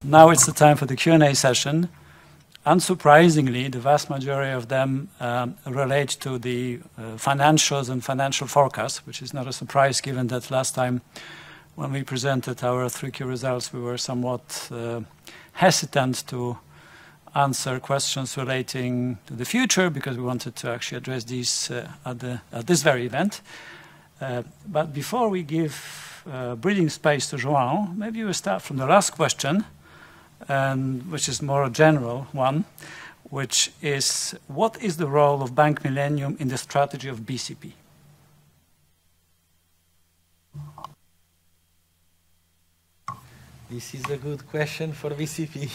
Now it's the time for the Q&A session. Unsurprisingly, the vast majority of them relate to the financials and financial forecasts, which is not a surprise given that last time when we presented our 3Q results, we were somewhat hesitant to answer questions relating to the future because we wanted to actually address these at this very event. But before we give breathing space to João, maybe we'll start from the last question, which is more a general one, which is, what is the role of Bank Millennium in the strategy of BCP? This is a good question for BCP.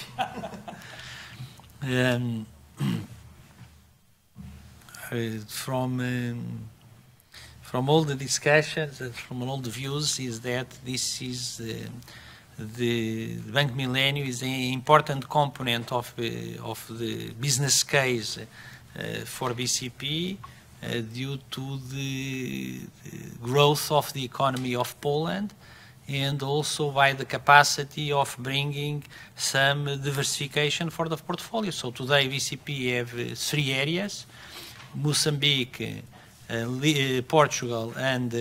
From all the discussions and from all the views is that this is the Bank Millennium is an important component of the business case for BCP due to the growth of the economy of Poland, and also by the capacity of bringing some diversification for the portfolio. So today BCP have 3 areas: Mozambique, Portugal, and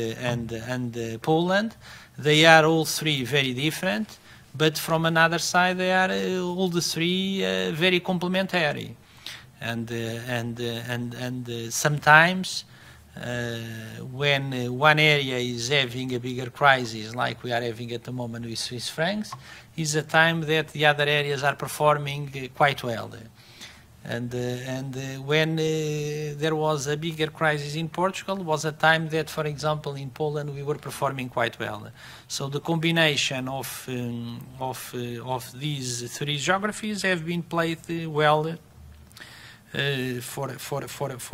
Poland. They are all 3 very different, but from another side, they are all the 3 very complementary. And sometimes when one area is having a bigger crisis, like we are having at the moment with Swiss francs, is a time that the other areas are performing quite well. And when there was a bigger crisis in Portugal, was a time that, for example, in Poland we were performing quite well. So the combination of these 3 geographies have been played well for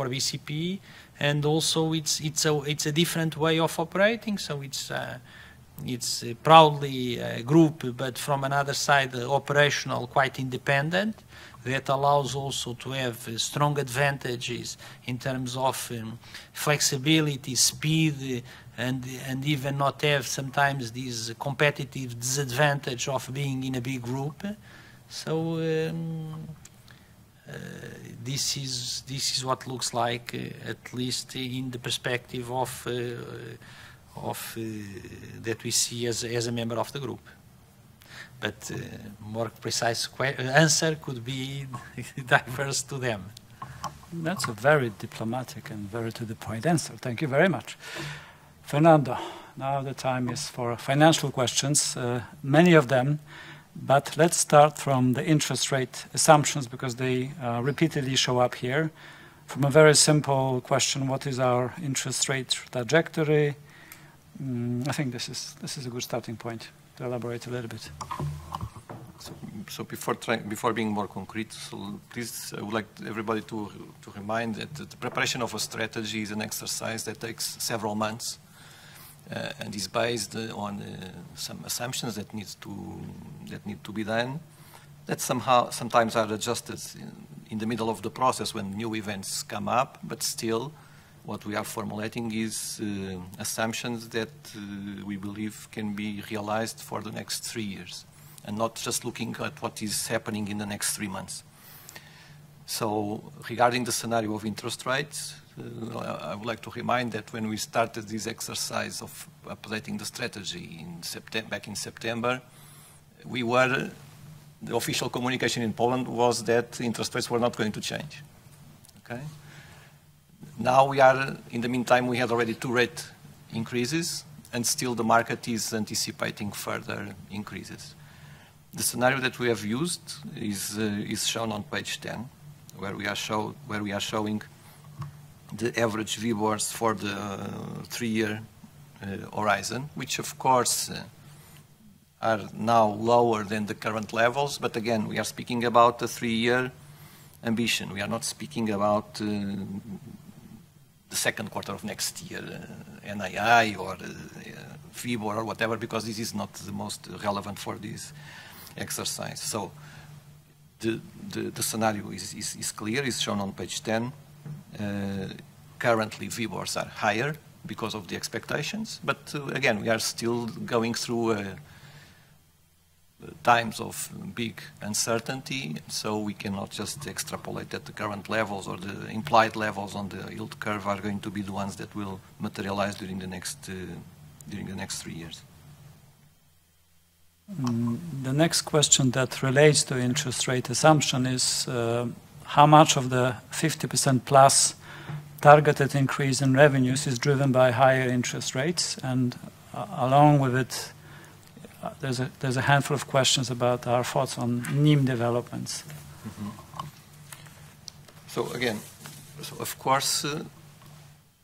BCP, and also it's a different way of operating. So it's proudly a group, but from another side, operational, quite independent. That allows also to have strong advantages in terms of flexibility, speed, and even not have sometimes this competitive disadvantage of being in a big group. So this is what looks like, at least in the perspective of that we see as a member of the group. But more precise answer could be diverse to them. That's a very diplomatic and very to-the-point answer. Thank you very much. Fernando, now the time is for financial questions, many of them, but let's start from the interest rate assumptions because they repeatedly show up here. From a very simple question, what is our interest rate trajectory? I think this is a good starting point. To elaborate a little bit. So before being more concrete, so please, I would like everybody to remind that the preparation of a strategy is an exercise that takes several months and is based on some assumptions that need to be done, that sometimes are adjusted in the middle of the process when new events come up, but still what we are formulating is assumptions that we believe can be realized for the next 3 years, and not just looking at what is happening in the next 3 months. So regarding the scenario of interest rates, I would like to remind that when we started this exercise of updating the strategy back in September, the official communication in Poland was that interest rates were not going to change. Okay? Now in the meantime, we had already 2 rate increases, and still the market is anticipating further increases. The scenario that we have used is shown on page 10, where we are showing the average VBORs for the 3-year horizon, which of course are now lower than the current levels, but again, we are speaking about a 3-year ambition. We are not speaking about the second quarter of next year, NII or VBOR or whatever, because this is not the most relevant for this exercise. So the scenario is clear, it's shown on page 10. Currently, VBORs are higher because of the expectations, but again, we are still going through times of big uncertainty, so we cannot just extrapolate that the current levels or the implied levels on the yield curve are going to be the ones that will materialize during the next 3 years. The next question that relates to interest rate assumption is how much of the 50% plus targeted increase in revenues is driven by higher interest rates, and along with it, there's a handful of questions about our thoughts on NIM developments. Mm-hmm. So again, of course,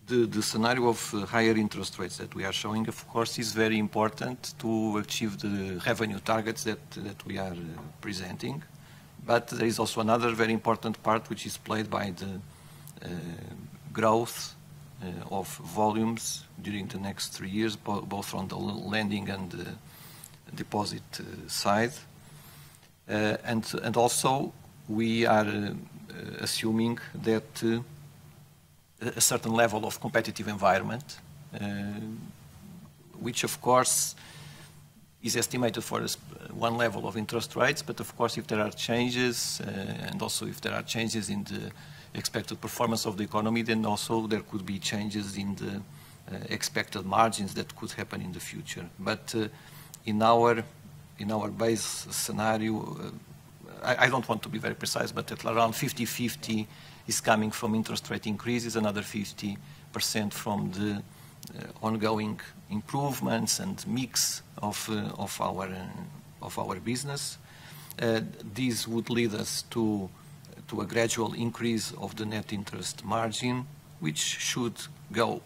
the scenario of higher interest rates that we are showing, of course, is very important to achieve the revenue targets that we are presenting. But there is also another very important part, which is played by the growth of volumes during the next 3 years, both on the lending and deposit side, and also we are assuming that a certain level of competitive environment, which of course is estimated for one level of interest rates, but of course if there are changes and also if there are changes in the expected performance of the economy, then also there could be changes in the expected margins that could happen in the future. But in our base scenario, I don't want to be very precise, but at around 50-50 is coming from interest rate increases, another 50% from the ongoing improvements and mix of our business. These would lead us to a gradual increase of the net interest margin, which should go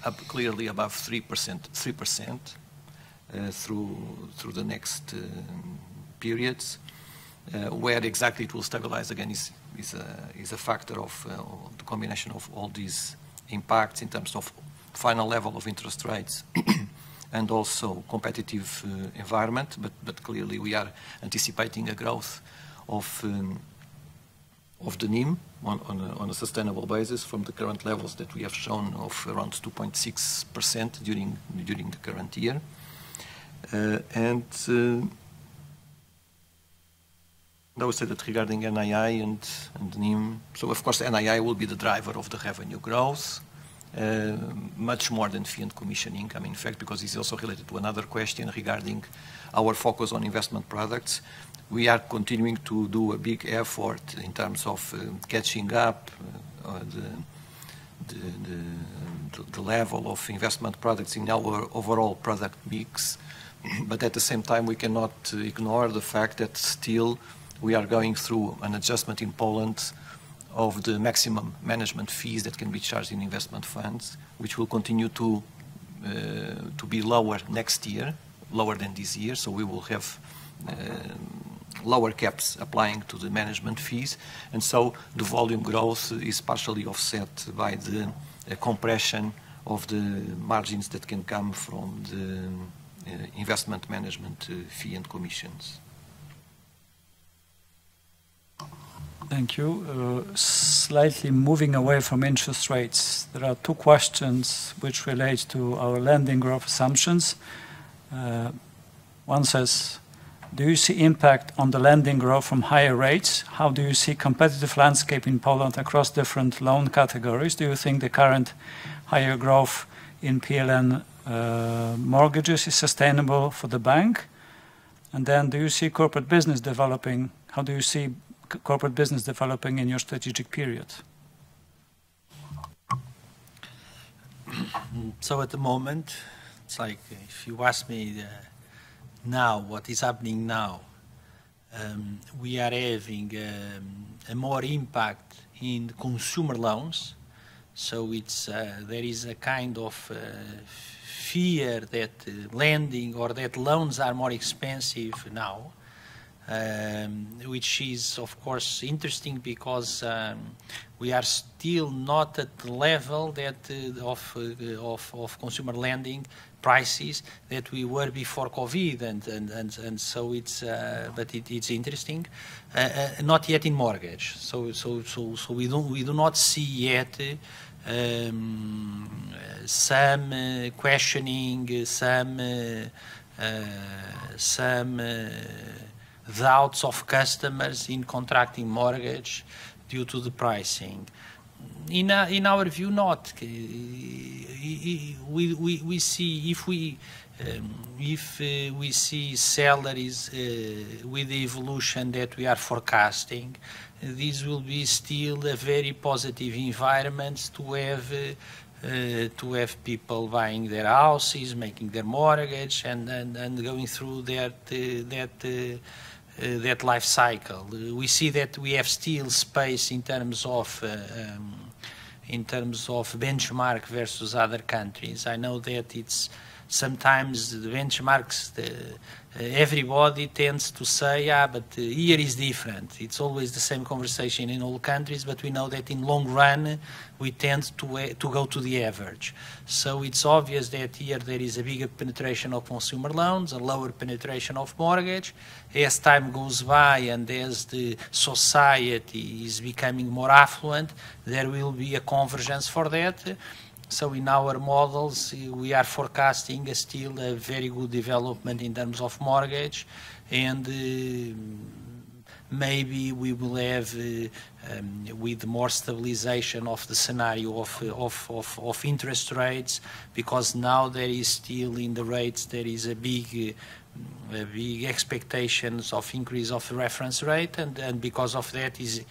up clearly above 3% through the next periods. Where exactly it will stabilize again is a factor of the combination of all these impacts in terms of final level of interest rates and also competitive environment. But clearly we are anticipating a growth of the NIM on a sustainable basis from the current levels that we have shown of around 2.6% during the current year. I would say that regarding NII and NIM, so of course NII will be the driver of the revenue growth, much more than fee and commission income, in fact, because it's also related to another question regarding our focus on investment products. We are continuing to do a big effort in terms of catching up the level of investment products in our overall product mix. But at the same time, we cannot ignore the fact that still we are going through an adjustment in Poland of the maximum management fees that can be charged in investment funds, which will continue to be lower next year, lower than this year. So we will have lower caps applying to the management fees. And so the volume growth is partially offset by the compression of the margins that can come from the investment management fee and commissions. Thank you. Slightly moving away from interest rates, there are two questions which relate to our lending growth assumptions. One says, do you see impact on the lending growth from higher rates? How do you see competitive landscape in Poland across different loan categories? Do you think the current higher growth in PLN mortgages is sustainable for the bank? And then do you see corporate business developing? How do you see corporate business developing in your strategic period? So at the moment, it's like if you ask me now what is happening now, we are having a more impact in consumer loans. So it's there is a kind of fear that lending or that loans are more expensive now. Which is of course interesting because we are still not at the level that of consumer lending prices that we were before COVID, and so it's but it's interesting. Not yet in mortgage. So we do not see yet some questioning, some some doubts of customers in contracting mortgage due to the pricing. In our view, not. We see if we see salaries with the evolution that we are forecasting, this will be still a very positive environment to have people buying their houses, making their mortgage, and going through that life cycle. We see that we have still space in terms of benchmark versus other countries. I know that it's sometimes the benchmarks, everybody tends to say, but here is different. It's always the same conversation in all countries, but we know that in long run, we tend to go to the average. So it's obvious that here there is a bigger penetration of consumer loans, a lower penetration of mortgage. As time goes by and as the society is becoming more affluent, there will be a convergence for that. So in our models, we are forecasting still a very good development in terms of mortgage, and maybe we will have, with more stabilization of the scenario of interest rates, because now there is still in the rates, there is a big expectations of increase of the reference rate, and because of that it's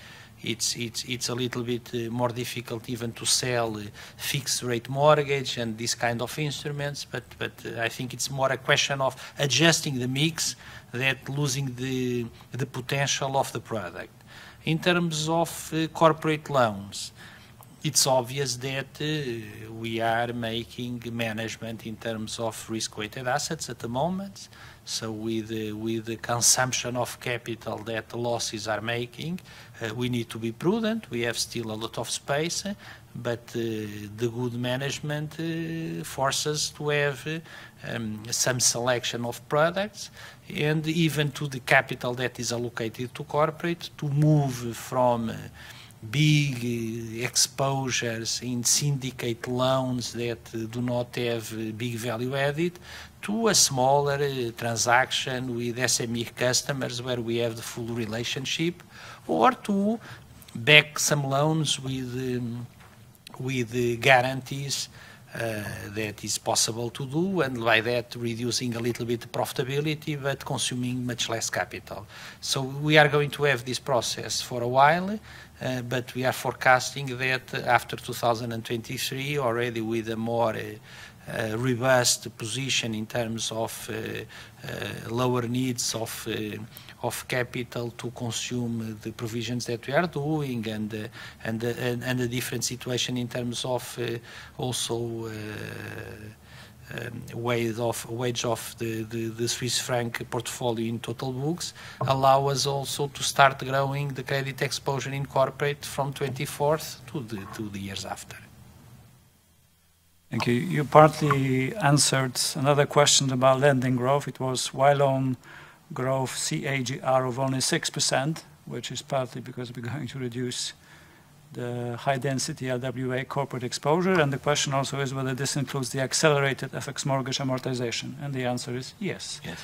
a little bit more difficult even to sell fixed rate mortgage and this kind of instruments, but I think it's more a question of adjusting the mix than losing the potential of the product. In terms of corporate loans, it's obvious that we are making management in terms of risk-weighted assets at the moment. So with the consumption of capital that the losses are making, we need to be prudent. We have still a lot of space, but the good management forces to have some selection of products, and even to the capital that is allocated to corporate, to move from big exposures in syndicate loans that do not have big value added, to a smaller transaction with SME customers where we have the full relationship, or to back some loans with guarantees that is possible to do, and by that reducing a little bit the profitability but consuming much less capital. So we are going to have this process for a while, but we are forecasting that after 2023, already with a more robust position in terms of lower needs of capital to consume the provisions that we are doing, and a different situation in terms of also wage of the Swiss franc portfolio in total books, allow us also to start growing the credit exposure in corporate from 24th to the years after. Thank you. You partly answered another question about lending growth. It was why loan growth CAGR of only 6%, which is partly because we're going to reduce the high-density RWA corporate exposure. And the question also is whether this includes the accelerated FX mortgage amortization. And the answer is yes. Yes.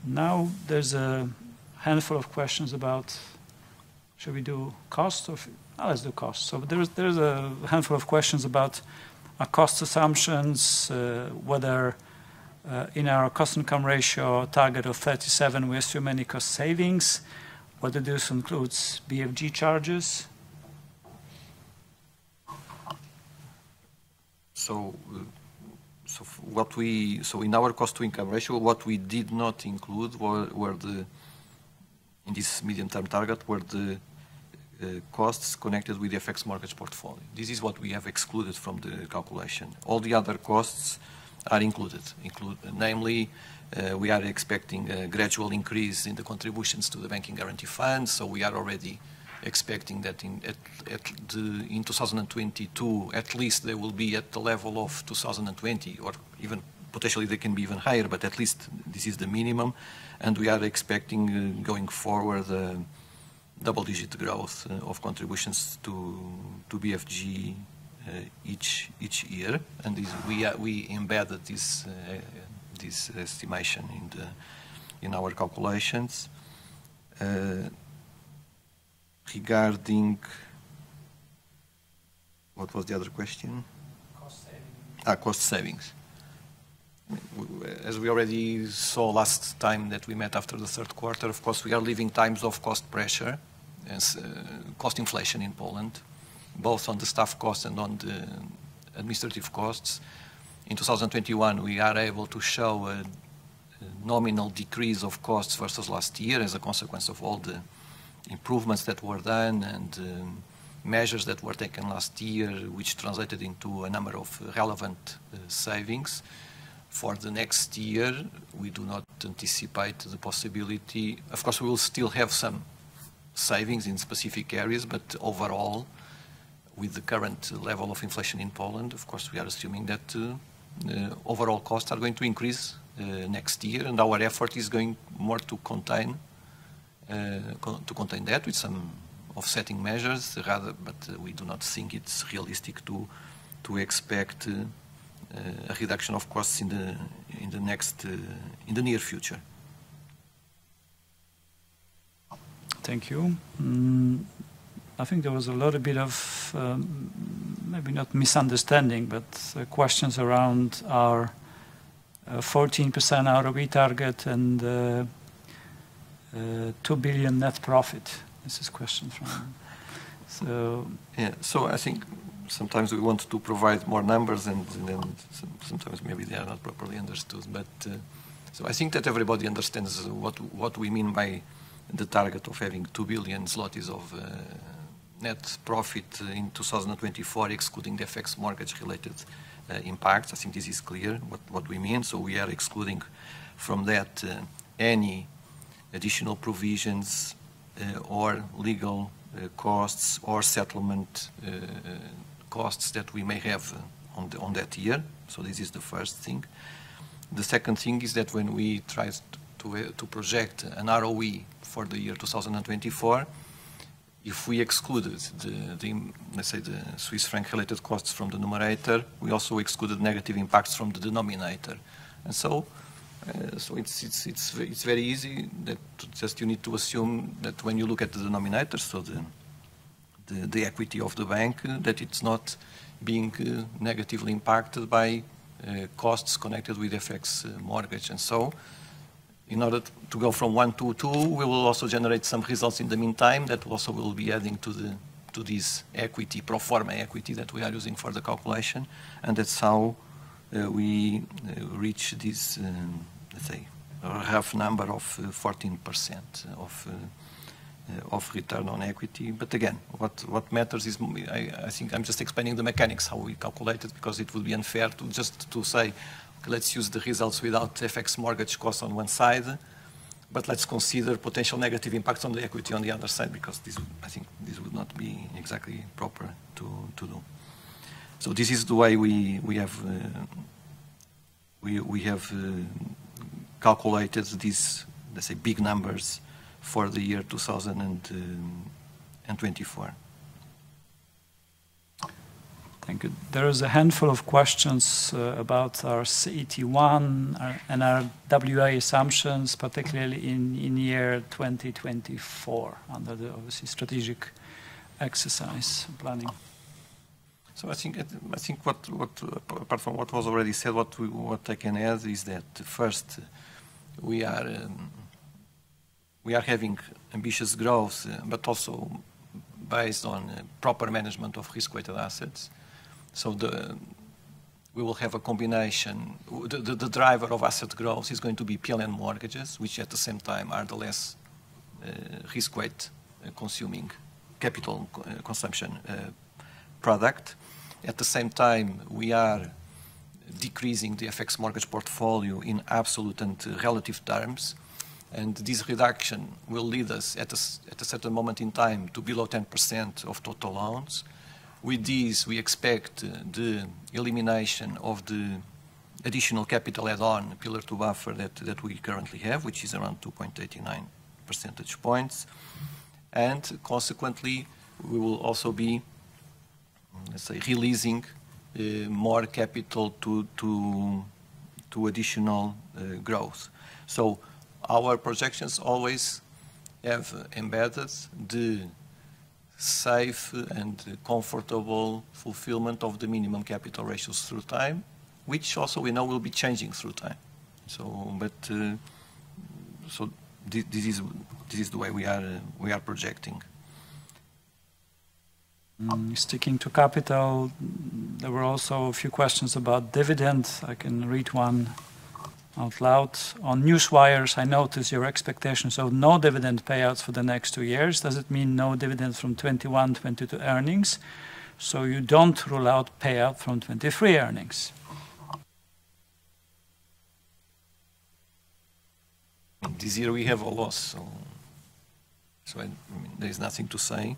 Now there's a handful of questions about, should we do cost or... Oh, let's do cost. So there's a handful of questions about our cost assumptions, whether in our cost-income ratio target of 37 we assume any cost savings, whether this includes BFG charges. So in our cost-to-income ratio, what we did not include were in this medium-term target were the costs connected with the FX mortgage portfolio. This is what we have excluded from the calculation. All the other costs are included. Namely, we are expecting a gradual increase in the contributions to the Banking Guarantee Fund, so we are already expecting that in 2022, at least they will be at the level of 2020, or even potentially they can be even higher, but at least this is the minimum. And we are expecting going forward double-digit growth of contributions to BFG each year, and we embedded this estimation in our calculations. Regarding what was the other question? Cost savings. Cost savings. As we already saw last time that we met after the third quarter, of course, we are living times of cost pressure and cost inflation in Poland, both on the staff costs and on the administrative costs. In 2021, we are able to show a nominal decrease of costs versus last year as a consequence of all the improvements that were done and measures that were taken last year, which translated into a number of relevant savings. For the next year, we do not anticipate the possibility. Of course, we will still have some savings in specific areas, but overall, with the current level of inflation in Poland, of course, we are assuming that overall costs are going to increase next year, and our effort is going more to contain that with some offsetting measures, rather. But we do not think it's realistic to expect a reduction of costs in the near future. Thank you. I think there was a little bit of maybe not misunderstanding, but questions around our 14% ROE target and 2 billion net profit. This is a question from. So yeah. So I think sometimes we want to provide more numbers, and then sometimes maybe they are not properly understood. But so I think that everybody understands what we mean by the target of having 2 billion zlotys of net profit in 2024, excluding the FX mortgage-related impacts. I think this is clear what we mean. So we are excluding from that any additional provisions or legal costs or settlement costs that we may have on that year. So this is the first thing. The second thing is that when we try to project an ROE for the year 2024, if we excluded let's say the Swiss franc related costs from the numerator, we also excluded negative impacts from the denominator. And so it's very easy that just you need to assume that when you look at the denominator, so the equity of the bank, that it's not being negatively impacted by costs connected with FX mortgage. And so in order to go from 1 to 2, we will also generate some results in the meantime that also will be adding to this equity, pro forma equity that we are using for the calculation. And that's how we reach this, let's say, rough number of 14% of return on equity. But again, what matters is, I think I'm just explaining the mechanics, how we calculate it, because it would be unfair to say, okay, let's use the results without FX mortgage costs on one side, but let's consider potential negative impacts on the equity on the other side, because I think this would not be exactly proper to do. So this is the way we have calculated these, let's say, big numbers for the year 2024. thank you. There is a handful of questions about our CET1 and our WA assumptions, particularly in year 2024, under the obviously strategic exercise planning. So I think what apart from what was already said, what I can add is that first we are having ambitious growth, but also based on proper management of risk-weighted assets. So we will have a combination. The driver of asset growth is going to be PLN mortgages, which at the same time are the less risk-weight consuming capital consumption product. At the same time, we are decreasing the FX mortgage portfolio in absolute and relative terms. And this reduction will lead us at a certain moment in time to below 10% of total loans. With this, we expect the elimination of the additional capital add-on Pillar 2 buffer that we currently have, which is around 2.89 percentage points. And consequently, we will also be let's say, releasing more capital to additional growth. So our projections always have embedded the safe and comfortable fulfillment of the minimum capital ratios through time, which also we know will be changing through time. So, so this is the way we are projecting. Sticking to capital, there were also a few questions about dividend. I can read one out loud. On Newswires, I notice your expectations of no dividend payouts for the next 2 years. Does it mean no dividend from 21-22 earnings? So you don't rule out payout from 23 earnings? This year we have a loss, so I mean, there is nothing to say.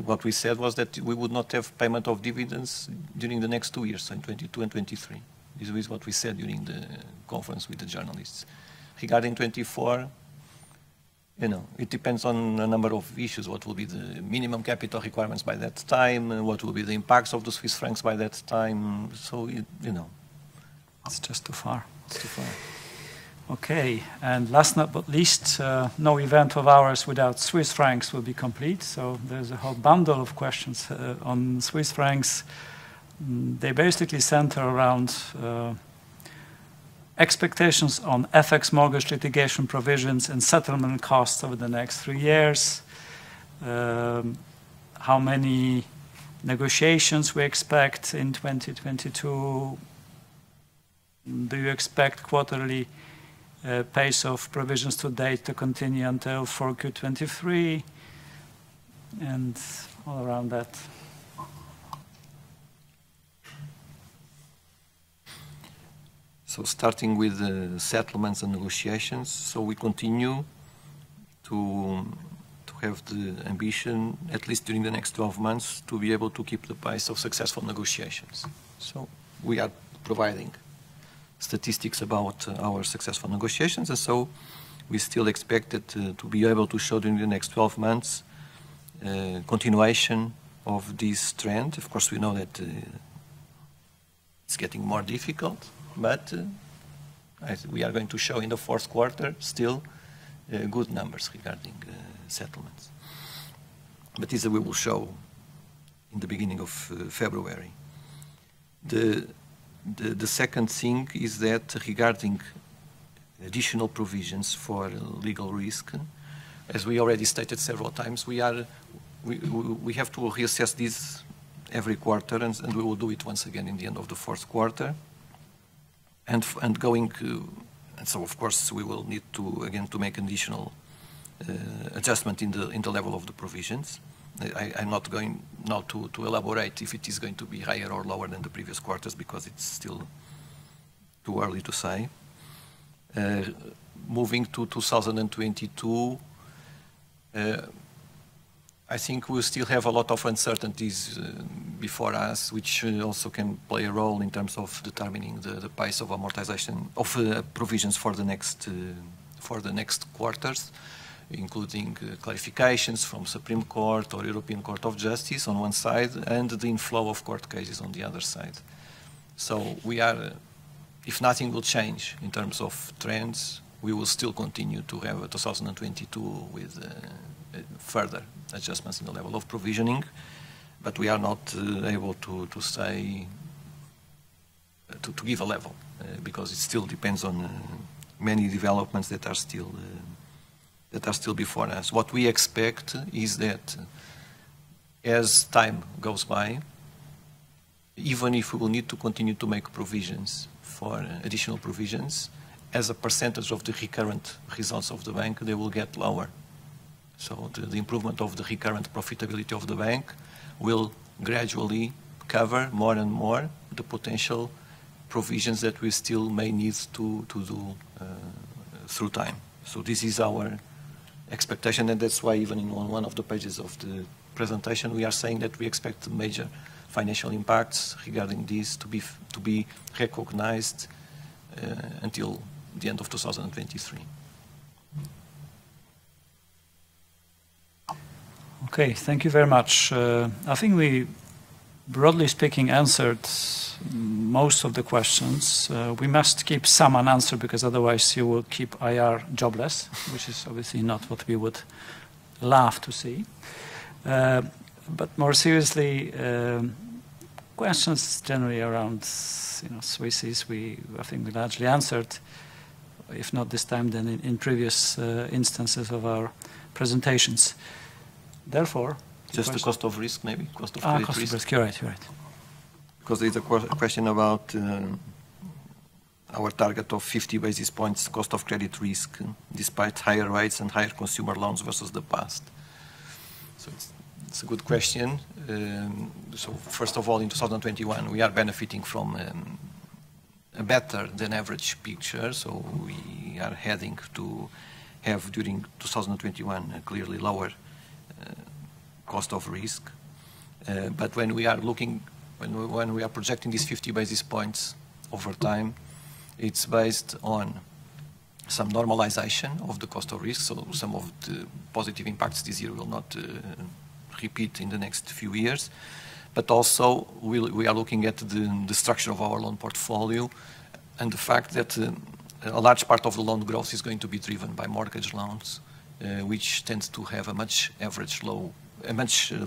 What we said was that we would not have payment of dividends during the next 2 years, so in 22 and 23. This is what we said during the conference with the journalists. Regarding 24, you know, it depends on a number of issues. What will be the minimum capital requirements by that time? What will be the impacts of the Swiss francs by that time? So, you know. It's just too far. It's too far. Okay, and last but not least, no event of ours without Swiss francs will be complete. So there's a whole bundle of questions on Swiss francs. They basically center around expectations on FX mortgage litigation provisions and settlement costs over the next 3 years. How many negotiations we expect in 2022? Do you expect quarterly pace of provisions to date to continue until 4Q23? And all around that. So starting with the settlements and negotiations, so we continue to have the ambition, at least during the next 12 months, to be able to keep the pace of successful negotiations. So we are providing statistics about our successful negotiations, and so we still expect it to be able to show during the next 12 months continuation of this trend. Of course, we know that it's getting more difficult, but we are going to show in the fourth quarter still good numbers regarding settlements. But this we will show in the beginning of February. The second thing is that regarding additional provisions for legal risk, as we already stated several times, we have to reassess this every quarter, and we will do it once again in the end of the fourth quarter. And so of course we will need to again to make an additional adjustment in the level of the provisions. I'm not going now to elaborate if it is going to be higher or lower than the previous quarters, because it's still too early to say. Moving to 2022, I think we still have a lot of uncertainties before us, which also can play a role in terms of determining the pace of amortization of provisions for the next quarters, including clarifications from Supreme Court or European Court of Justice on one side, and the inflow of court cases on the other side. So we are, if nothing will change in terms of trends, we will still continue to have a 2022 with further adjustments in the level of provisioning, but we are not able to say, to give a level, because it still depends on many developments that are still before us. What we expect is that as time goes by, even if we will need to continue to make provisions for additional provisions, as a percentage of the recurrent results of the bank, they will get lower. So the improvement of the recurrent profitability of the bank will gradually cover more and more the potential provisions that we still may need to do through time. So this is our expectation, and that's why even on one of the pages of the presentation we are saying that we expect major financial impacts regarding this to be recognized until the end of 2023. Okay, thank you very much. I think we broadly speaking, answered most of the questions. We must keep some unanswered because otherwise you will keep IR jobless, which is obviously not what we would love to see. But more seriously, questions generally around Swisses, I think we largely answered, if not this time, then in previous instances of our presentations. Therefore, just the cost of risk, maybe cost of credit risk. You're right. Because there is a question about our target of 50 basis points cost of credit risk, despite higher rates and higher consumer loans versus the past. So it's a good question. So first of all, in 2021, we are benefiting from a better than average picture. So we are heading to have during 2021 a clearly lower cost of risk. But when we are looking, when we are projecting these 50 basis points over time, it's based on some normalization of the cost of risk. So some of the positive impacts this year will not repeat in the next few years. But also we are looking at the structure of our loan portfolio and the fact that a large part of the loan growth is going to be driven by mortgage loans, which tends to have a much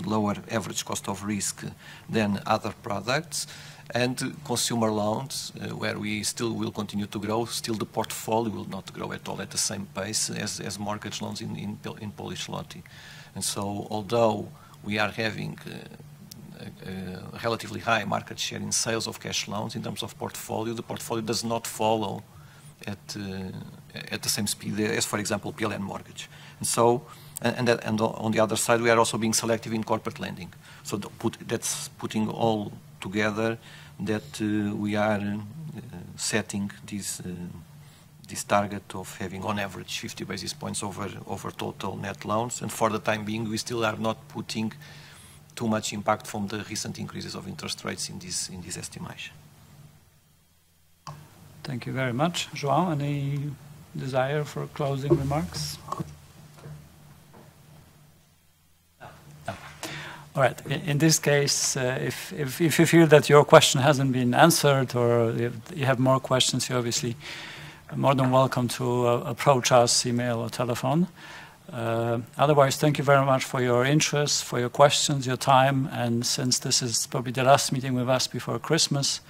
lower average cost of risk than other products, and consumer loans, where we still will continue to grow. Still, the portfolio will not grow at all at the same pace as mortgage loans in Polish zloty. And so, although we are having a relatively high market share in sales of cash loans in terms of portfolio, the portfolio does not follow at the same speed as, for example, PLN mortgage. And so, and on the other side, we are also being selective in corporate lending. So that's putting all together that we are setting this target of having on average 50 basis points over total net loans. And for the time being, we still are not putting too much impact from the recent increases of interest rates in this estimation. Thank you very much. João, any desire for closing remarks? All right. In this case, if you feel that your question hasn't been answered or you have more questions, you're obviously more than welcome to approach us, email or telephone. Otherwise, thank you very much for your interest, for your questions, your time. And since this is probably the last meeting with us before Christmas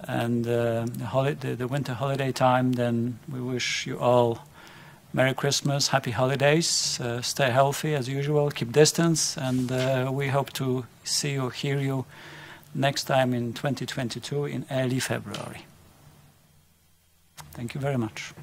and the winter holiday time, then we wish you all Merry Christmas, Happy Holidays, stay healthy as usual, keep distance, and we hope to see you, hear you next time in 2022 in early February. Thank you very much.